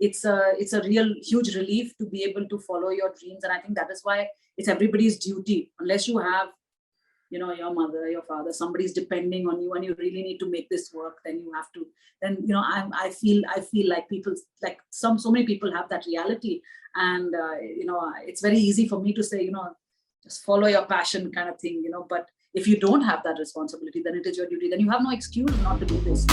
it's a real huge relief to be able to follow your dreams. And I think that is why it's everybody's duty, unless you have, your mother, your father, somebody's depending on you and you really need to make this work, then you have to, then, I feel like people, like so many people have that reality. And, it's very easy for me to say, just follow your passion kind of thing, but if you don't have that responsibility, then it is your duty. Then you have no excuse not to do this.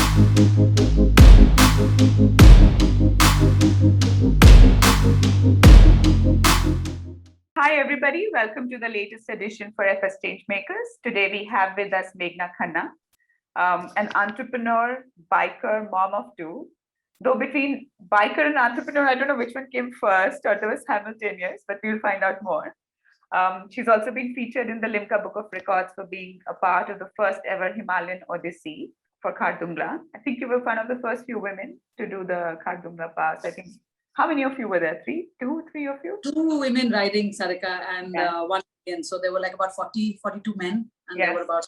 Hi, everybody. Welcome to the latest edition for FSChangemakers. Today, we have with us Meghna Khanna, an entrepreneur, biker, mom of two. Though between biker and entrepreneur, I don't know which one came first or there was simultaneous, but we'll find out more. She's also been featured in the Limca Book of Records for being a part of the first ever Himalayan Odyssey for Khardungla. I think you were one of the first few women to do the Khardungla pass. I think. How many of you were there? Three of you? 2 women riding, Sarika, and 1 man. So there were like about 42 men, and there were about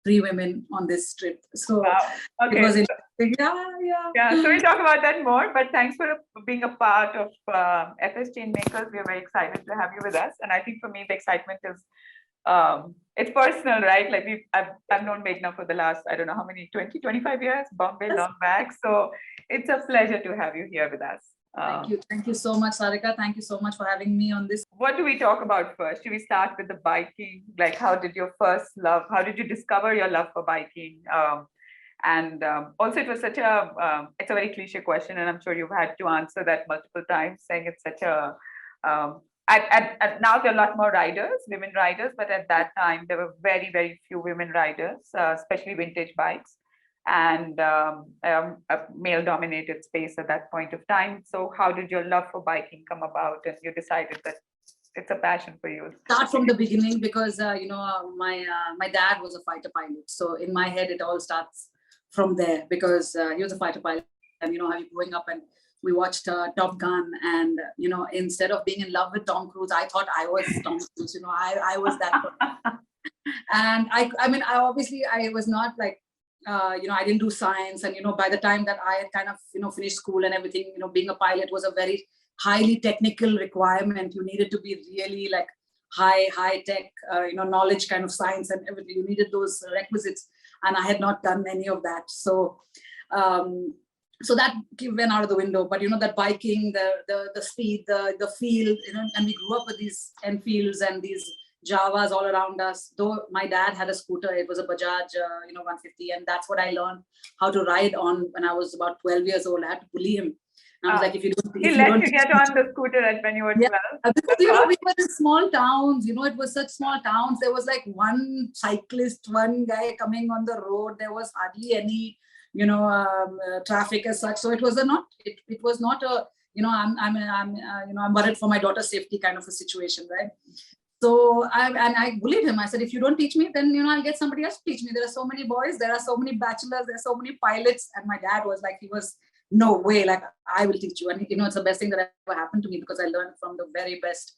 3 women on this trip. So okay. It was interesting. Yeah, so we'll talk about that more, but thanks for being a part of FSChangemakers. We're very excited to have you with us. And I think for me, the excitement is, it's personal, right? Like I've known Meghna for the last, I don't know how many, 20, 25 years, Bombay, long back. So it's a pleasure to have you here with us. Thank you so much, Sarika. Thank you so much for having me on this. What do we talk about first? Should we start with the biking? Like, how did you discover your love for biking? Also, it was such it's a very cliche question, and I'm sure you've had to answer that multiple times, saying it's such a, now there are a lot more riders, women riders, but at that time, there were very, very few women riders, especially vintage bikes, and a male-dominated space at that point of time. So how did your love for biking come about, and you decided that it's a passion for you? Start from the beginning, because my dad was a fighter pilot. So in my head, it all starts from there, because he was a fighter pilot, and I was growing up and we watched Top Gun, and instead of being in love with Tom Cruise, I thought I was Tom Cruise. I was that person. And I was not like, I didn't do science, and by the time that I had kind of finished school and everything, being a pilot was a very highly technical requirement. You needed to be really like high tech, knowledge kind of science and everything. You needed those requisites, and I had not done any of that. So that went out of the window. But that biking, the speed, the feel, and we grew up with these Enfields and these Javas all around us. Though my dad had a scooter, it was a Bajaj 150, and that's what I learned how to ride on when I was about 12 years old. I had to bully him. And I was like, if you don't, he let you get on the scooter when you were 12. Because we were in small towns. It was such small towns. There was like one cyclist, one guy coming on the road. There was hardly any traffic as such. So it was not a I'm worried for my daughter's safety kind of a situation, right? So I bullied him. I said, if you don't teach me, then I'll get somebody else to teach me. There are so many boys, there are so many bachelors, there are so many pilots. And my dad was like, no way, like I will teach you. And it's the best thing that ever happened to me, because I learned from the very best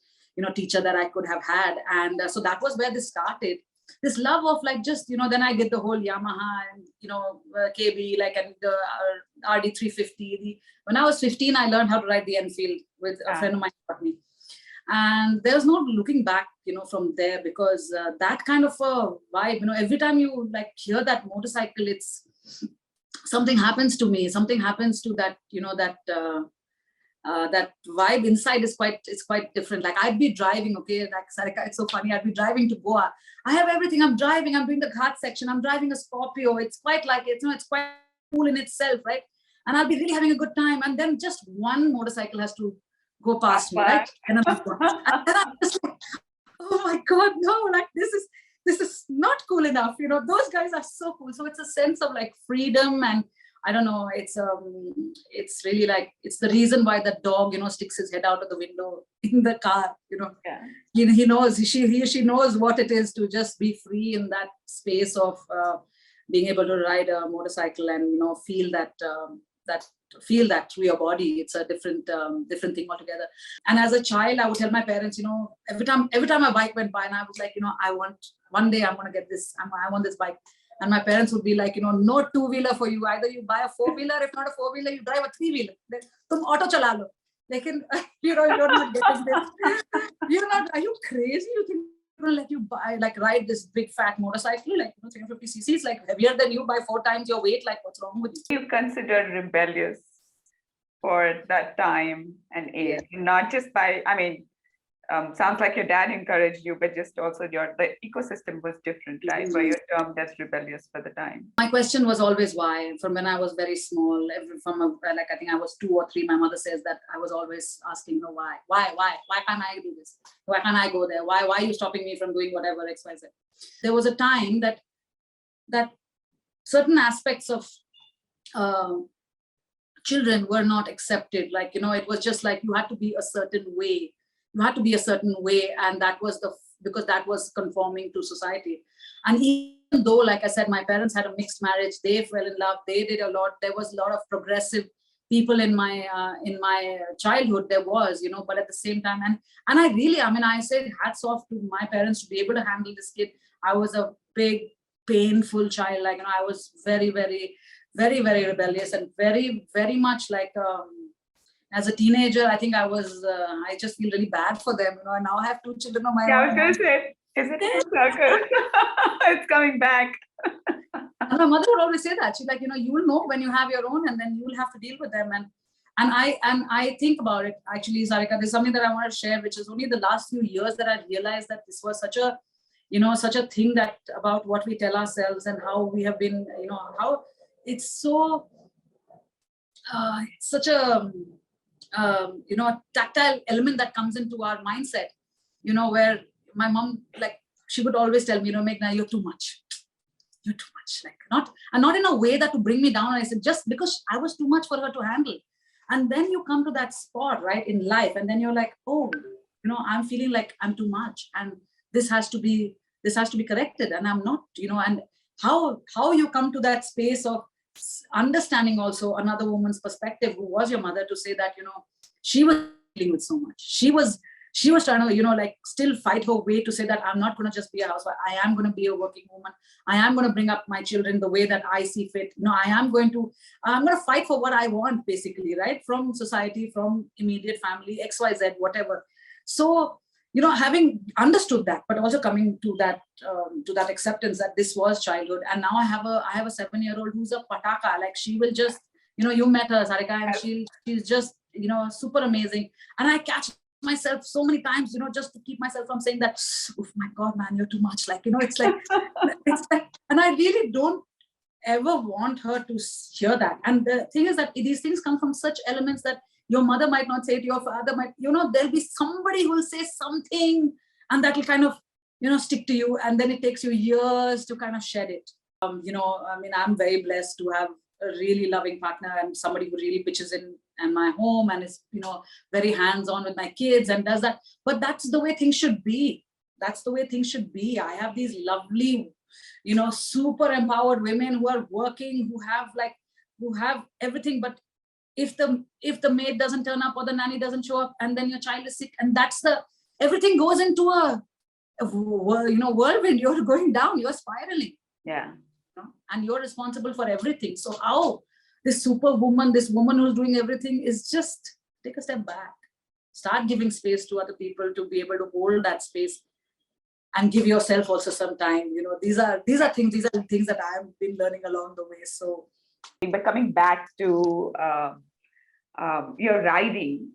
teacher that I could have had. And so that was where this started. This love of like just then I did the whole Yamaha and KB, like, and the RD350. When I was 15, I learned how to ride the Enfield with a friend of mine taught me. And there's no looking back, from there, because that kind of a vibe, every time you like hear that motorcycle, it's something happens to me. Something happens to that, that vibe inside is quite different. Like I'd be driving, okay, like Sarika, it's so funny. I'd be driving to Goa. I have everything. I'm driving. I'm doing the Ghat section. I'm driving a Scorpio. It's quite like it's quite cool in itself, right? And I'll be really having a good time. And then just one motorcycle has to go past me, right? And I'm just like, oh my God, no, like this is not cool enough. Those guys are so cool. So it's a sense of like freedom, and I don't know, it's really like, it's the reason why that dog, sticks his head out of the window in the car, he knows, she knows what it is to just be free in that space of being able to ride a motorcycle and, feel that through your body. It's a different thing altogether. And as a child, I would tell my parents, every time a bike went by, and I was like, one day I'm going to get this, I want this bike. And my parents would be like, no two-wheeler for you. Either you buy a four-wheeler, if not a four-wheeler, you drive a three-wheeler. Tum auto chala lo. You're not getting this. Are you crazy? You think going to let you ride this big fat motorcycle, 350 cc, it's like heavier than you by 4 times your weight. Like, what's wrong with you? You considered rebellious for that time and age, not just by, sounds like your dad encouraged you, but just also the ecosystem was different, right? Where you're termed as rebellious for the time. My question was always why. From when I was very small, I think I was 2 or 3, my mother says that I was always asking her why can't I do this? Why can't I go there? Why are you stopping me from doing whatever XYZ? There was a time that certain aspects of children were not accepted. It was just like you had to be a certain way. And that was because that was conforming to society. And even though, like I said, my parents had a mixed marriage, they fell in love, they did a lot. There was a lot of progressive people in my childhood. There was, but at the same time, and I really, I said hats off to my parents to be able to handle this kid. I was a big, painful child. I was very, very, very, very rebellious and very, very much as a teenager, I think I just feel really bad for them. And now I have 2 children of my own. Yeah, I was going to say, is it a circle? It's coming back. And my mother would always say that. She's like, you will know when you have your own, and then you will have to deal with them. And I think about it, actually, Sarika, there's something that I want to share, which is only the last few years that I realized that this was such a thing that about what we tell ourselves and how we have been, how it's so, it's such a, tactile element that comes into our mindset, where my mom, she would always tell me, Meghna, you're too much. You're too much. Not in a way that to bring me down. I said, just because I was too much for her to handle. And then you come to that spot, right, in life. And then you're like, oh, I'm feeling like I'm too much. And this has to be corrected. And I'm not, and how you come to that space of understanding also another woman's perspective, who was your mother, to say that she was dealing with so much. She was trying to still fight her way to say that I'm not going to just be a housewife. I am going to be a working woman. I am going to bring up my children the way that I see fit. I'm going to fight for what I want, basically, right, from society, from immediate family, XYZ, whatever. So having understood that, but also coming to that acceptance that this was childhood. And now I have a 7-year-old who's a pataka. She will just, you met her, Sarika, and she's just, super amazing. And I catch myself so many times, just to keep myself from saying that, oh my God, man, you're too much. It's like, and I really don't ever want her to hear that. And the thing is that these things come from such elements that your mother might not say it, your father might, there'll be somebody who will say something, and that will kind of, stick to you. And then it takes you years to kind of shed it. I'm very blessed to have a really loving partner and somebody who really pitches in my home and is, very hands-on with my kids and does that. But that's the way things should be. That's the way things should be. I have these lovely, super empowered women who are working, who have everything. But if the maid doesn't turn up or the nanny doesn't show up, and then your child is sick, and everything goes into a whirlwind. You're going down, you're spiraling. Yeah. And you're responsible for everything. So how this superwoman, this woman who's doing everything, is just take a step back, start giving space to other people to be able to hold that space, and give yourself also some time. These are things that I've been learning along the way. So, but coming back to your riding,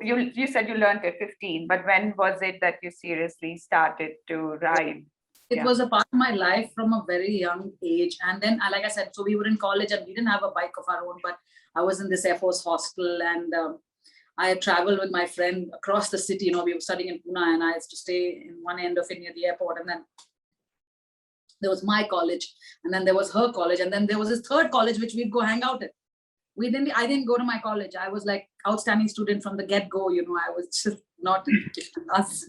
you said you learned at 15, but when was it that you seriously started to ride? It was a part of my life from a very young age. And then, like I said, so we were in college and we didn't have a bike of our own, but I was in this Air Force hostel, and I had traveled with my friend across the city. We were studying in Pune, and I used to stay in one end of it near the airport. And then there was my college, and then there was her college, and then there was this third college which we'd go hang out at. I didn't go to my college. I was like outstanding student from the get-go. I was just not in class.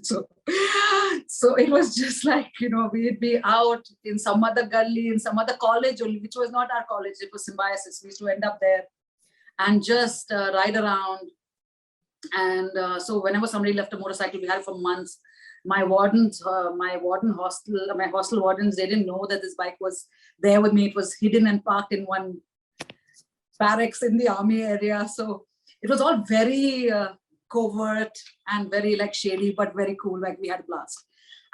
So it was just like, we'd be out in some other gully, in some other college, which was not our college. It was Symbiosis. We used to end up there and just ride around. And so whenever somebody left a motorcycle, we had it for months. my hostel wardens, they didn't know that this bike was there with me. It was hidden and parked in one barracks in the army area. So it was all very covert and very like shady, but very cool. Like we had a blast.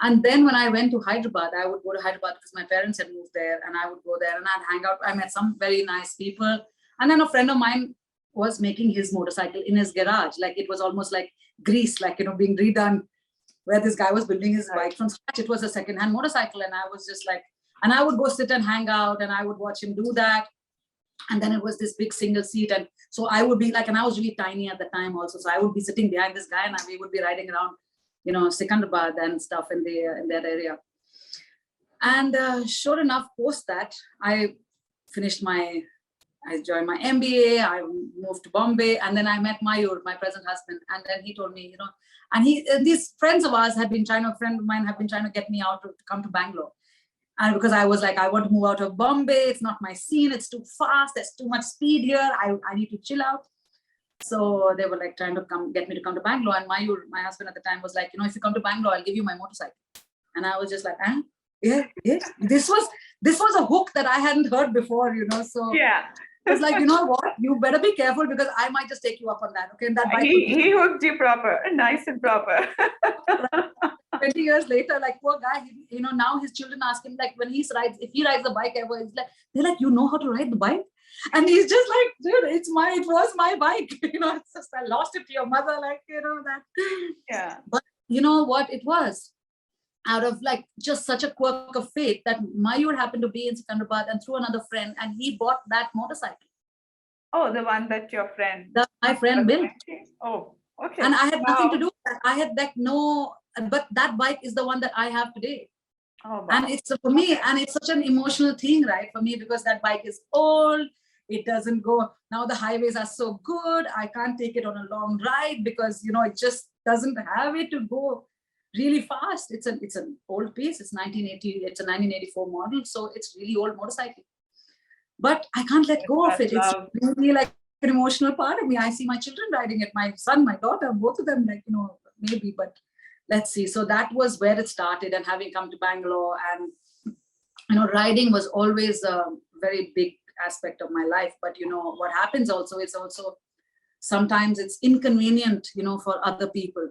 And then when I went to Hyderabad, I would go to Hyderabad because my parents had moved there, and I would go there and I'd hang out. I met some very nice people. And then a friend of mine was making his motorcycle in his garage. Like it was almost like Greece, like, you know, being redone, where this guy was building his bike from scratch. It was a secondhand motorcycle. And I was just like, and I would go sit and hang out and I would watch him do that. And then it was this big single seat. And so I would be like, and I was really tiny at the time also. So I would be sitting behind this guy and we would be riding around, you know, Secunderabad and stuff in that area. And sure enough, post that, I joined my MBA, I moved to Bombay, and then I met Mayur, my present husband. And then he told me, you know, and these friends of ours a friend of mine have been trying to get me out to come to Bangalore. And because I was like, I want to move out of Bombay, it's not my scene, it's too fast, there's too much speed here, I need to chill out. So they were like trying to get me to come to Bangalore. And my husband at the time was like, you know, if you come to Bangalore, I'll give you my motorcycle. And I was just like, yeah. This was a hook that I hadn't heard before, you know. So yeah, it's like, you know what, you better be careful because I might just take you up on that. Okay. And that bike he hooked you proper, nice and proper. 20 years later, like poor guy, you know, now his children ask him, like when if he rides the bike ever, he's like, they're like, you know how to ride the bike? And he's just like, dude, it was my bike. You know, it's just, I lost it to your mother, like, you know, that. Yeah. But you know what it was? Out of like just such a quirk of fate that Mayur happened to be in Secunderabad and through another friend, and he bought that motorcycle. Oh, the one that your friend. That my friend built. Oh, okay. And I had nothing to do with that. I had like but that bike is the one that I have today. Oh, wow. And it's for me, and it's such an emotional thing, right? For me, because that bike is old. It doesn't go, now the highways are so good. I can't take it on a long ride because, you know, it just doesn't have it to go really fast. It's an old piece. It's 1980. It's a 1984 model. So it's really old motorcycle. But I can't let go of it. It's really like an emotional part of me. I see my children riding it, my son, my daughter, both of them, like, you know, maybe, but let's see. So that was where it started. And having come to Bangalore, and, you know, riding was always a very big aspect of my life. But, you know, what happens also, it's also sometimes it's inconvenient, you know, for other people,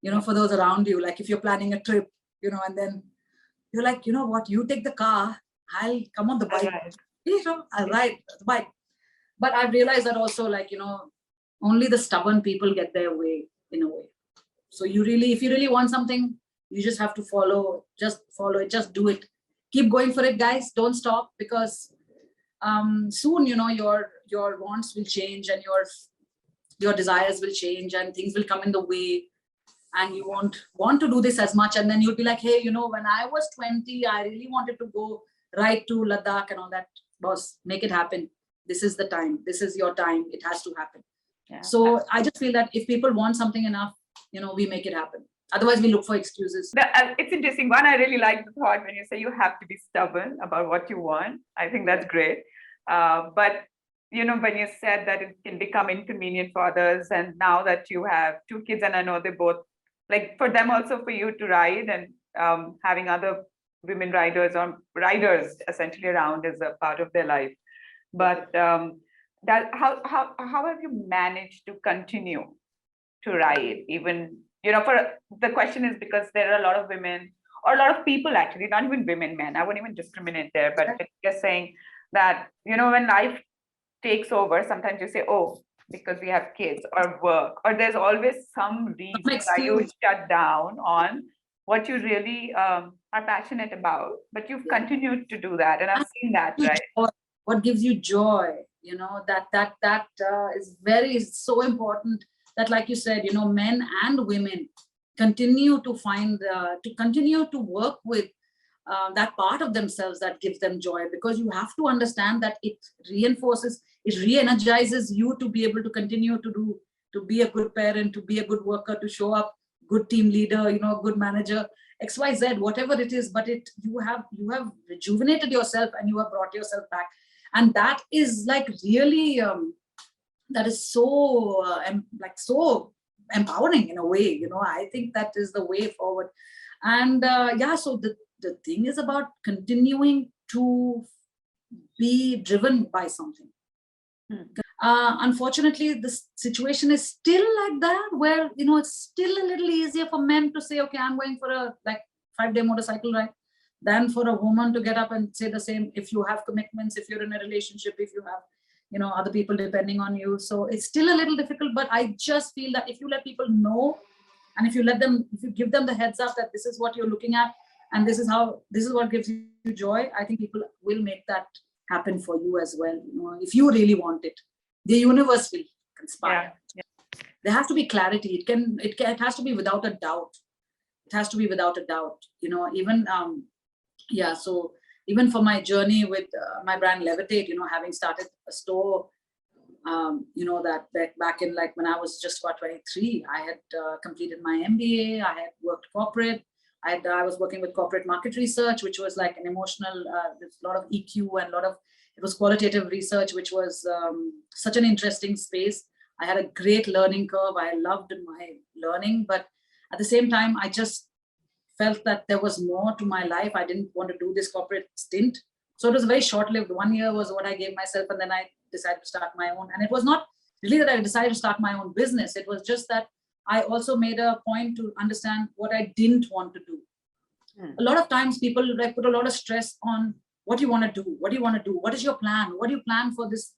you know, for those around you. Like if you're planning a trip, you know, and then you're like, you know what, you take the car, I'll come on the bike. You know, I'll ride the bike. But I've realized that also, like, you know, only the stubborn people get their way, in a way. So if you really want something, you just have to follow it, just do it. Keep going for it, guys. Don't stop, because soon, you know, your wants will change and your desires will change and things will come in the way, and you won't want to do this as much. And then you'll be like, hey, you know, when I was 20, I really wanted to go right to Ladakh and all that. Boss, make it happen. This is the time. This is your time. It has to happen. Yeah, so I just feel that if people want something enough, you know, we make it happen. Otherwise, we look for excuses. It's interesting. One, I really like the thought when you say you have to be stubborn about what you want. I think that's great. But, you know, when you said that it can become inconvenient for others, and now that you have 2 kids, and I know they both, like for them also, for you to ride, and having other women riders or riders essentially around is a part of their life. But how have you managed to continue to ride, even, you know, the question is because there are a lot of women, or a lot of people actually, not even women, men, I wouldn't even discriminate there, but just saying that, you know, when life takes over, sometimes you say, oh, because we have kids or work, or there's always some reason why you shut down on what you really are passionate about, but you've continued to do that. And I've seen that, right? What gives you joy, you know, that is so important, that, like you said, you know, men and women continue to continue to work with that part of themselves that gives them joy, because you have to understand that it re-energizes you to be able to continue to be a good parent, to be a good worker, to show up, good team leader, you know, good manager, XYZ, whatever it is, but you have rejuvenated yourself and you have brought yourself back. And that is like really, that is so, so empowering in a way. I think that is the way forward. And so the thing is about continuing to be driven by something. Unfortunately, this situation is still like that, where it's still a little easier for men to say, okay, I'm going for a 5-day motorcycle ride, than for a woman to get up and say the same. If you have commitments, if you're in a relationship, if you have other people depending on you. So it's still a little difficult, but I just feel that if you let people know, and if you give them the heads up that this is what you're looking at, and this is what gives you joy, I think people will make that happen for you as well. If you really want it, the universe will conspire. Yeah. There has to be clarity. It has to be without a doubt. It has to be without a doubt. So even for my journey with my brand Levitate, having started a store, that back in when I was just about 23, I had completed my MBA. I had worked corporate. I was working with corporate market research, which was like an emotional, there's a lot of EQ and it was qualitative research, which was such an interesting space. I had a great learning curve. I loved my learning, but at the same time, I just felt that there was more to my life. I didn't want to do this corporate stint. So it was very short-lived. 1 year was what I gave myself, and then I decided to start my own. And it was not really that I decided to start my own business. It was just that I also made a point to understand what I didn't want to do. A lot of times people put a lot of stress on what you want to do. What do you want to do? What is your plan? What do you plan for this?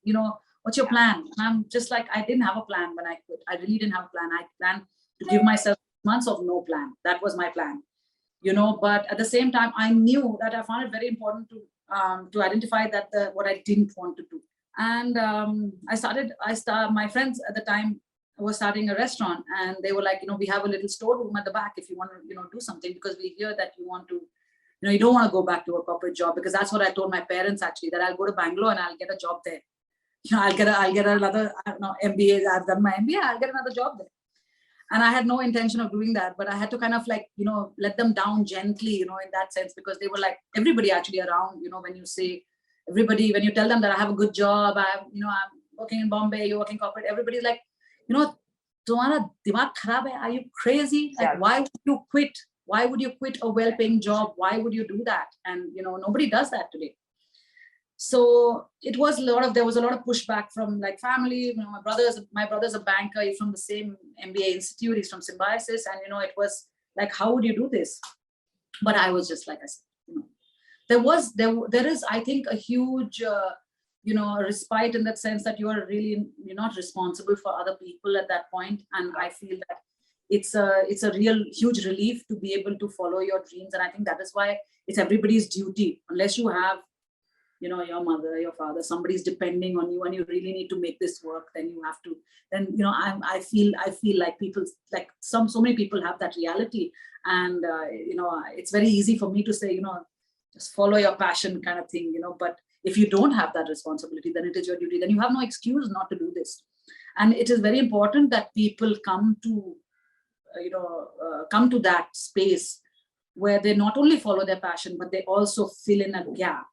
What's your plan? And I'm just I didn't have a plan when I quit. I really didn't have a plan. I planned to give myself months of no plan. That was my plan. But at the same time, I knew that I found it very important to identify that what I didn't want to do. And my friends at the time were starting a restaurant, and they were like, we have a little storeroom at the back if you want to, do something, because we hear that you want to, you don't want to go back to a corporate job, because that's what I told my parents actually, that I'll go to Bangalore and I'll get a job there. I'll get another, MBA. I've done my MBA. I'll get another job there. And I had no intention of doing that, but I had to kind of let them down gently, in that sense, because they were like, everybody actually around, when you tell them that I have a good job, I'm working in Bombay, you're working corporate, everybody's like, tumhara dimag kharab hai? Are you crazy? Why would you quit? Why would you quit a well-paying job? Why would you do that? And, nobody does that today. So there was a lot of pushback from family. My brother's a banker. He's from the same MBA institute. He's from Symbiosis. And, it was like, how would you do this? But I was just like I said, there is, I think, a huge, respite in that sense that you're not responsible for other people at that point. And I feel that it's a real huge relief to be able to follow your dreams. And I think that is why it's everybody's duty, unless you have, your mother, your father, somebody's depending on you, and you really need to make this work, then you have to, I feel like people, so many people have that reality. And, it's very easy for me to say, just follow your passion kind of thing, but if you don't have that responsibility, then it is your duty. Then you have no excuse not to do this. And it is very important that people come to that space where they not only follow their passion, but they also fill in a gap.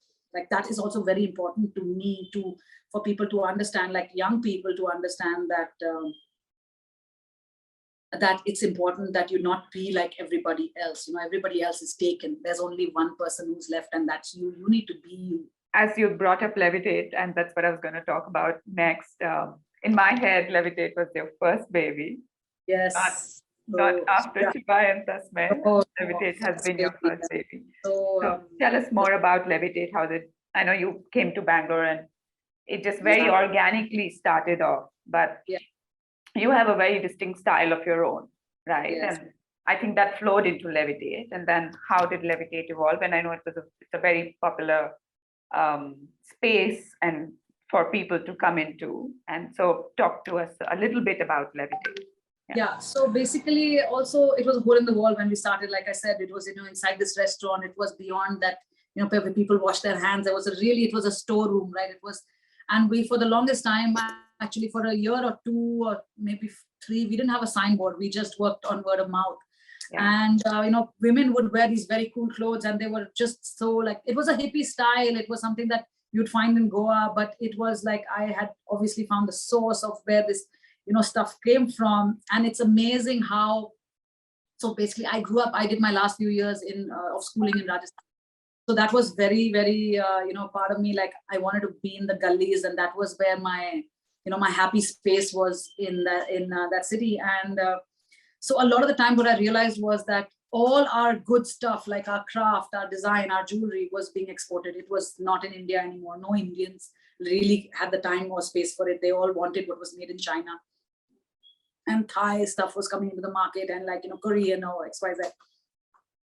That is also very important to me, for people to understand, young people to understand that that it's important that you not be like everybody else. Everybody else is taken. There's only one person who's left, and that's you. You need to be you. As you brought up Levitate, and that's what I was going to talk about next. In my head, Levitate was your first baby. Yes. Not after Chibai and Tasmay. Levitate has been your first baby. So tell us more about Levitate. I know you came to Bangalore and it just very organically started off, but you have a very distinct style of your own, right? Yes. And I think that flowed into Levitate. And then how did Levitate evolve? And I know it's a very popular space and for people to come into. And so talk to us a little bit about Levitate. Yeah. So basically also it was a hole in the wall when we started. Like I said, it was, inside this restaurant, it was beyond that, people wash their hands. It was a storeroom, right? It was, and we, for the longest time, actually for a year or two, or maybe 3, we didn't have a signboard. We just worked on word of mouth. Yeah. And, women would wear these very cool clothes, and they were just so it was a hippie style. It was something that you'd find in Goa, but it was I had obviously found the source of where this, stuff came from. And it's amazing how, so basically I grew up, I did my last few years of schooling in Rajasthan. So that was very, very, part of me, like I wanted to be in the gullies, and that was where my, my happy space was in that city. And so a lot of the time what I realized was that all our good stuff, like our craft, our design, our jewelry, was being exported. It was not in India anymore. No Indians really had the time or space for it. They all wanted what was made in China. And Thai stuff was coming into the market, and like, Korean or XYZ.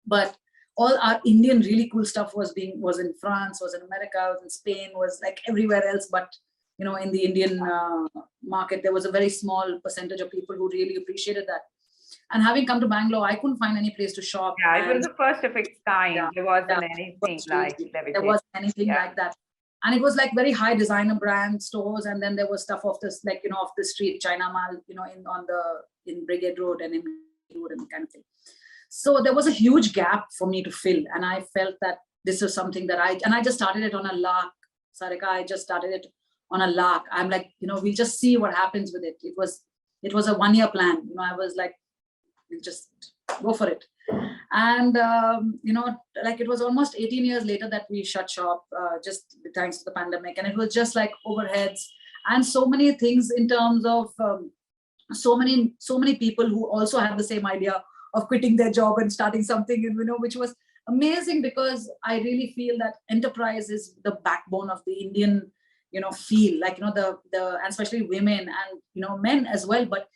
But all our Indian really cool stuff was in France, was in America, was in Spain, was like everywhere else. But, in the Indian market, there was a very small percentage of people who really appreciated that. And having come to Bangalore, I couldn't find any place to shop. Yeah, it was the first of its kind. Yeah, there wasn't anything like Levitate. There wasn't anything like that. And it was like very high designer brand stores. And then there was stuff off this, like, off the street, China Mall, in Brigade Road and in Road and kind of thing. So there was a huge gap for me to fill. And I felt that this was something that I just started it on a lark. Sarika, I just started it on a lark. I'm like, we'll just see what happens with it. It was a 1-year plan. I was like, we'll just go for it. And, like it was almost 18 years later that we shut shop, just thanks to the pandemic. And it was just like overheads and so many things in terms of so many people who also had the same idea of quitting their job and starting something, which was amazing, because I really feel that enterprise is the backbone of the Indian, feel, like, the and especially women and, men as well. But,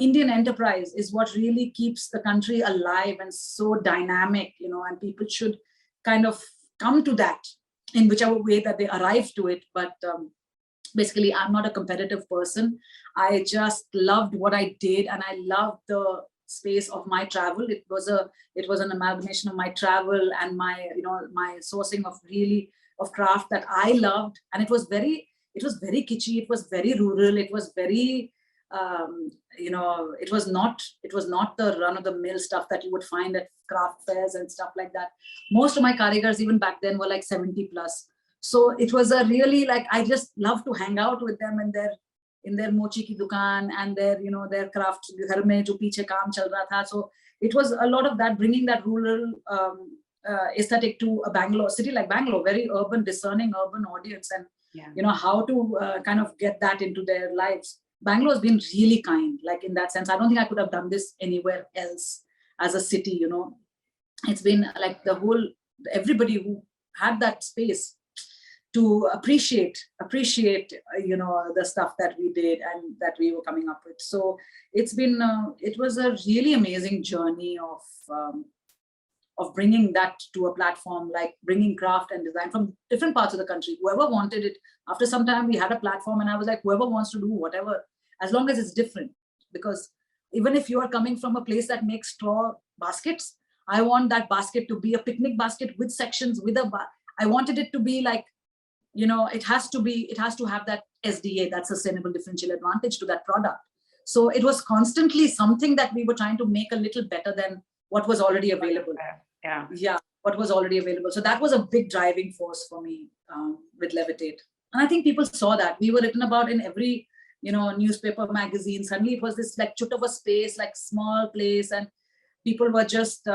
Indian enterprise is what really keeps the country alive and so dynamic, and people should kind of come to that in whichever way that they arrive to it. But basically, I'm not a competitive person. I just loved what I did, and I loved the space of my travel. It was an amalgamation of my travel and my, my sourcing of craft that I loved. And it was very kitschy. It was very rural. It was very, it was not the run-of-the-mill stuff that you would find at craft fairs and stuff like that. Most of my karigars, even back then, were like 70 plus. So it was a really, like, I just love to hang out with them in their mochi ki dukan and their, their craft, ghar mein jo piche kaam chal raha tha. So it was a lot of that, bringing that rural aesthetic to a Bangalore, city like Bangalore, very urban, discerning urban audience, and how to kind of get that into their lives. Bangalore has been really kind, like in that sense. I don't think I could have done this anywhere else as a city. It's been like everybody who had that space to appreciate the stuff that we did and that we were coming up with. So it's been it was a really amazing journey of bringing that to a platform, like bringing craft and design from different parts of the country. Whoever wanted it, after some time we had a platform, and I was like, whoever wants to do whatever, as long as it's different. Because even if you are coming from a place that makes straw baskets, I want that basket to be a picnic basket with sections, I wanted it to be like, it has to have that SDA, that sustainable differential advantage, to that product. So it was constantly something that we were trying to make a little better than what was already available. Yeah, what was already available. So that was a big driving force for me with Levitate. And I think people saw that. We were written about in every, newspaper, magazine. Suddenly it was this like chut of a space, like small place, and people were just,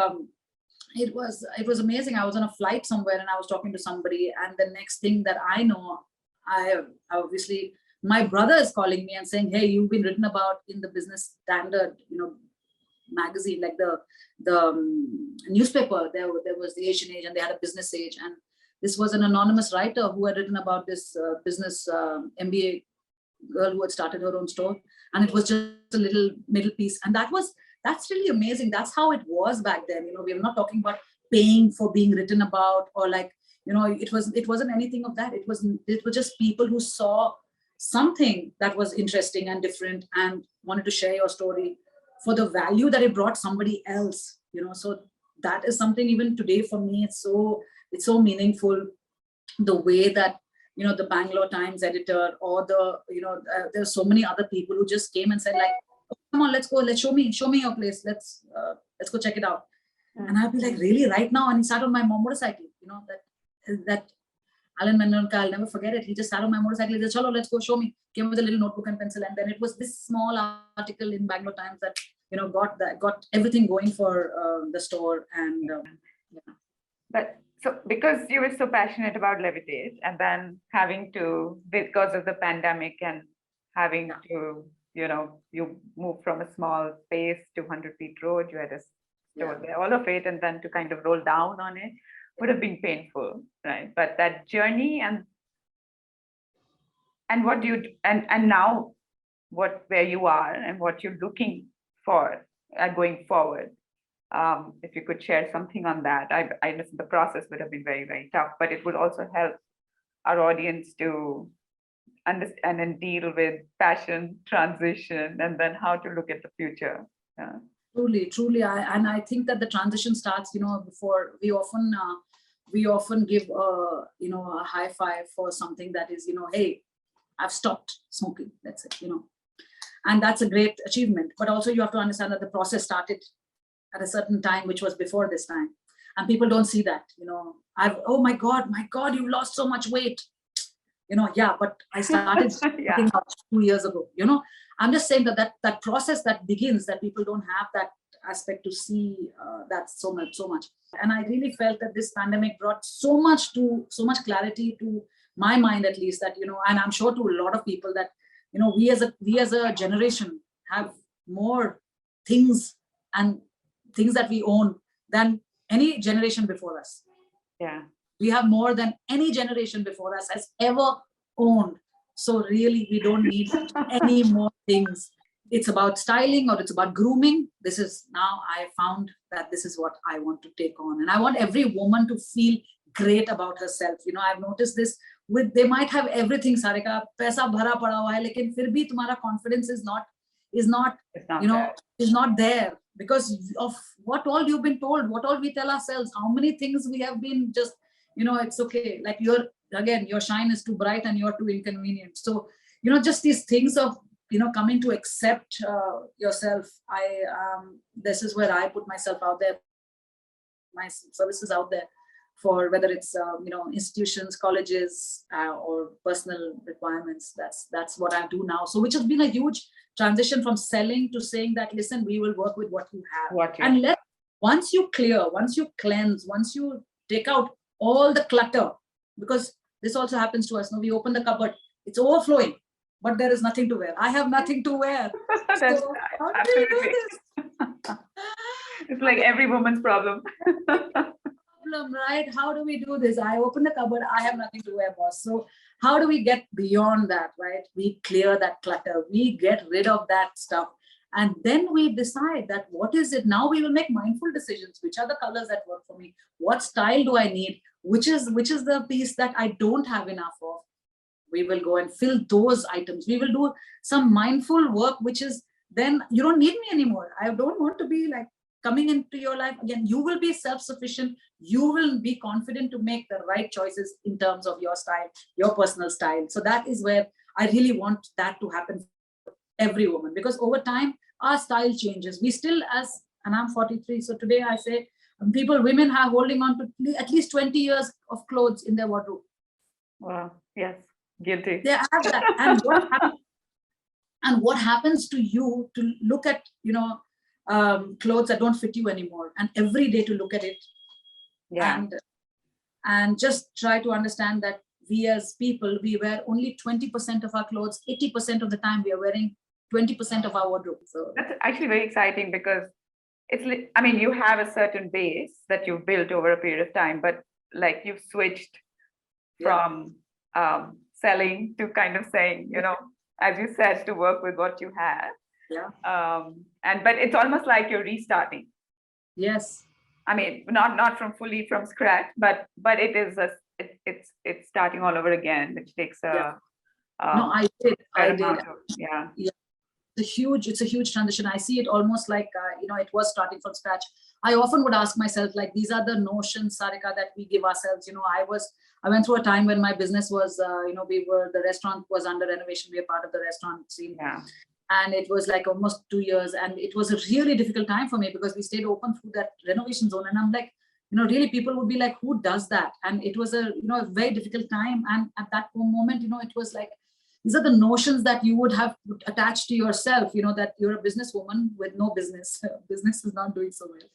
it was amazing. I was on a flight somewhere and I was talking to somebody, and the next thing that I know, obviously my brother is calling me and saying, hey, you've been written about in the Business Standard, magazine, like the newspaper. There was the Asian Age and they had a Business Age, and this was an anonymous writer who had written about this business MBA girl who had started her own store, and it was just a little middle piece. And that's really amazing. That's how it was back then. We were not talking about paying for being written about, or like, it wasn't anything of that. It was just people who saw something that was interesting and different and wanted to share your story for the value that it brought somebody else. So that is something even today for me, it's so meaningful, the way that the Bangalore Times editor, or there's so many other people who just came and said, like, oh, come on, let's go, show me your place, let's go check it out. And I'd be like, really, right now? And he sat on my motorcycle, that Alan Menonka, I'll never forget it. He just sat on my motorcycle. He said, "Chalo, let's go, show me." Came with a little notebook and pencil, and then it was this small article in Bangalore Times that got everything going for the store. And yeah. But so because you were so passionate about Levitate, and then having to, because of the pandemic and having to, you moved from a small space to 100 feet road, you had a store there, all of it, and then to kind of roll down on it would have been painful, right? But that journey and what do you, and now where you are and what you're looking for going forward. If you could share something on that. I know the process would have been very, very tough, but it would also help our audience to understand and deal with passion, transition, and then how to look at the future. Yeah. Truly, I think that the transition starts, before we often give a high five for something that is, hey, I've stopped smoking. That's it, and that's a great achievement. But also you have to understand that the process started at a certain time, which was before this time, and people don't see that. Oh my God, you've lost so much weight. Yeah, but I started yeah. 2 years ago. I'm just saying that process that begins, that people don't have that aspect to see that so much. And I really felt that this pandemic brought so much clarity to my mind, at least, that and I'm sure to a lot of people, that we as a generation have more things and things that we own than any generation before us. Yeah. We have more than any generation before us has ever owned. So really, we don't need any more things. It's about styling, or it's about grooming. I found that this is what I want to take on. And I want every woman to feel great about herself. I've noticed this they might have everything, Sarika, paisa bhara pada hua hai, lekin fir bhi tumhara confidence is not there, because of what all you've been told, what all we tell ourselves, how many things we have been just, it's okay. Like your shine is too bright and you're too inconvenient. So, just these things of, coming to accept yourself. This is where I put myself out there, my services out there, for whether it's, institutions, colleges, or personal requirements. That's what I do now. So, which has been a huge transition from selling to saying that, listen, we will work with what you have. And once you clear, once you cleanse, once you take out all the clutter, because this also happens to us. Now we open the cupboard, it's overflowing, but there is nothing to wear. I have nothing to wear. So how do we do this? It's like every woman's problem. Right? How do we do this? I open the cupboard, I have nothing to wear, boss. So how do we get beyond that, right? We clear that clutter, we get rid of that stuff, and then we decide that what is it now. We will make mindful decisions. Which are the colors that work for me? What style do I need? Which is the piece that I don't have enough of? We will go and fill those items. We will do some mindful work, which is, then you don't need me anymore. I don't want to be like coming into your life again. You will be self-sufficient. You will be confident to make the right choices in terms of your style, your personal style. So that is where I really want that to happen for every woman, because over time our style changes. We still, and I'm 43, so today I say women are holding on to at least 20 years of clothes in their wardrobe. Wow. Yes, guilty. They have that. And what happens to you to look at clothes that don't fit you anymore, and every day to look at it, and just try to understand that we as people, we wear only 20% of our clothes. 80% of the time we are wearing 20% of our wardrobe. So that's actually very exciting, because you have a certain base that you've built over a period of time, but like you've switched from selling to kind of saying, as you said, to work with what you have. Yeah. But it's almost like you're restarting. Yes. Not fully from scratch, but it is it's starting all over again, which takes no, I did. Yeah. It's a huge transition. I see it almost like it was starting from scratch. I often would ask myself, like, these are the notions, Sarika, that we give ourselves. I went through a time when my business was the restaurant was under renovation. We were part of the restaurant scene. Yeah. And it was like almost 2 years, and it was a really difficult time for me, because we stayed open through that renovation zone. And I'm like, really people would be like, who does that? And it was a a very difficult time. And at that moment, it was like, these are the notions that you would have attached to yourself, that you're a businesswoman with no business. Business is not doing so well.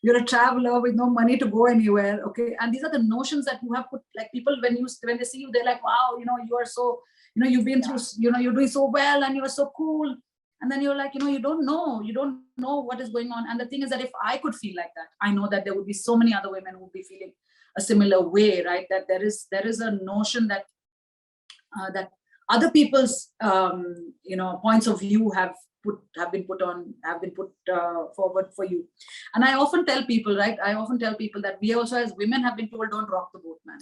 You're a traveler with no money to go anywhere. Okay. And these are the notions that you have put, like, people, when they see you, they're like, wow, you are so, you've been through, you're doing so well and you're so cool. And then you're like, you don't know what is going on. And the thing is that if I could feel like that, I know that there would be so many other women who would be feeling a similar way, right? That there is a notion that that other people's points of view have been put forward for you. And I often tell people, right? That we also as women have been told, don't rock the boat, man.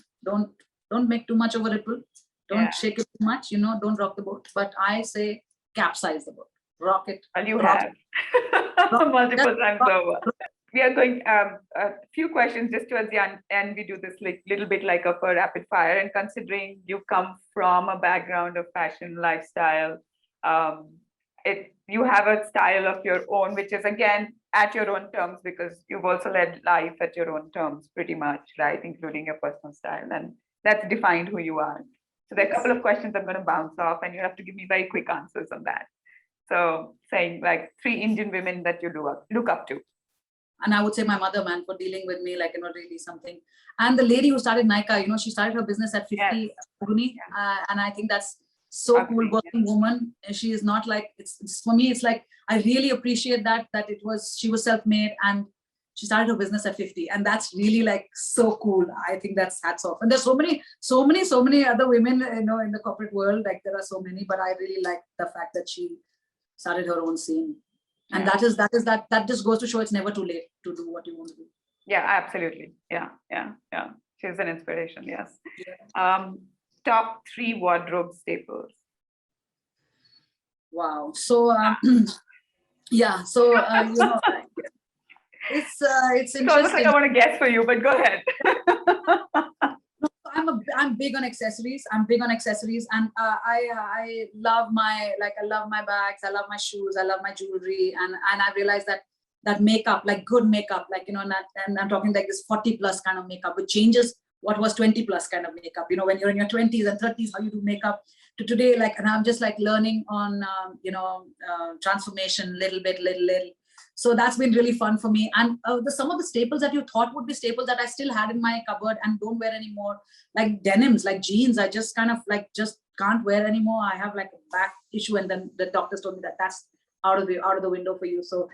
Don't make too much of a ripple. Don't shake it too much, don't rock the boat. But I say capsize the boat. Rock it. And you have multiple times over. We are going a few questions just towards the end. We do this like little bit like a rapid fire. And considering you come from a background of fashion, lifestyle, you have a style of your own, which is again at your own terms, because you've also led life at your own terms, pretty much, right? Including your personal style, and that's defined who you are. So there are a couple of questions I'm going to bounce off, and you have to give me very quick answers on that. So saying like 3 Indian women that you look up to. And I would say my mother, man, for dealing with me, like, really something. And the lady who started Nykaa, she started her business at 50, and I think that's so cool. Working woman. She is not like, it's for me, it's like, I really appreciate that she was self-made and she started her business at 50. And that's really like so cool. I think that's hats off. And there's so many other women, in the corporate world, like there are so many, but I really like the fact that she started her own scene. And that just goes to show it's never too late to do what you want to do. Yeah, absolutely. Yeah. She's an inspiration. Yes. Yeah. Top 3 wardrobe staples. Wow. So yeah. So it's interesting. It's almost like I want to guess for you, but go ahead. I'm big on accessories. And I love my bags. I love my shoes. I love my jewelry. And I realized that makeup, like good makeup, like, and I'm talking like this 40 plus kind of makeup, which changes what was 20 plus kind of makeup, when you're in your 20s and 30s, how you do makeup, to today, like, and I'm just like learning on, transformation, little. So that's been really fun for me. And some of the staples that you thought would be staples that I still had in my cupboard and don't wear anymore, like denims, like jeans, I just kind of like just can't wear anymore. I have like a back issue, and then the doctors told me that that's out of the window for you. So,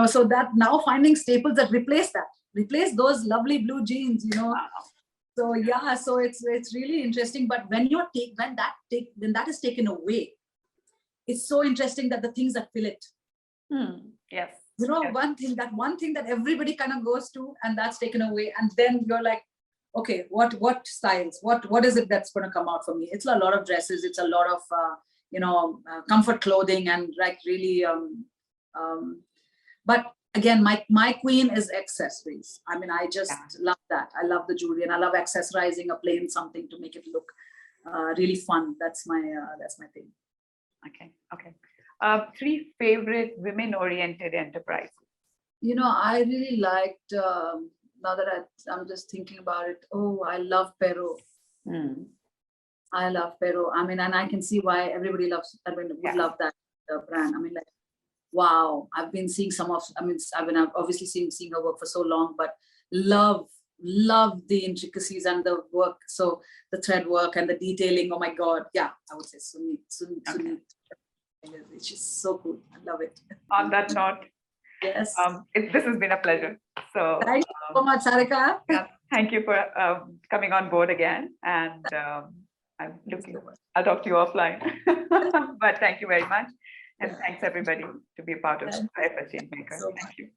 so that now finding staples that replace those lovely blue jeans, So yeah, so it's really interesting. But when that is taken away, it's so interesting that the things that fill it. Yes. Yes. One thing that everybody kind of goes to, and that's taken away, and then you're like, okay, what styles, what is it that's going to come out for me? It's a lot of dresses, it's a lot of comfort clothing, and like really but again, my queen is accessories. I mean, I just love that. I love the jewelry, and I love accessorizing a plain something to make it look really fun. That's my thing. Okay. 3 favorite women-oriented enterprises. I really liked, now that I'm just thinking about it. Oh, I love Pero. I love Pero. I mean, and I can see why everybody would love that brand. I mean, like, wow, I've been seeing I've obviously seeing her work for so long, but love the intricacies and the work. So the thread work and the detailing, oh my God. Yeah, I would say Sunit. Which is so cool. I love it. On that note, yes, this has been a pleasure. So thank you so much, Sarika. Yeah, thank you for coming on board again. And I'll talk to you offline. But thank you very much. And thanks everybody to be a part of FSChangemakers. Thank you.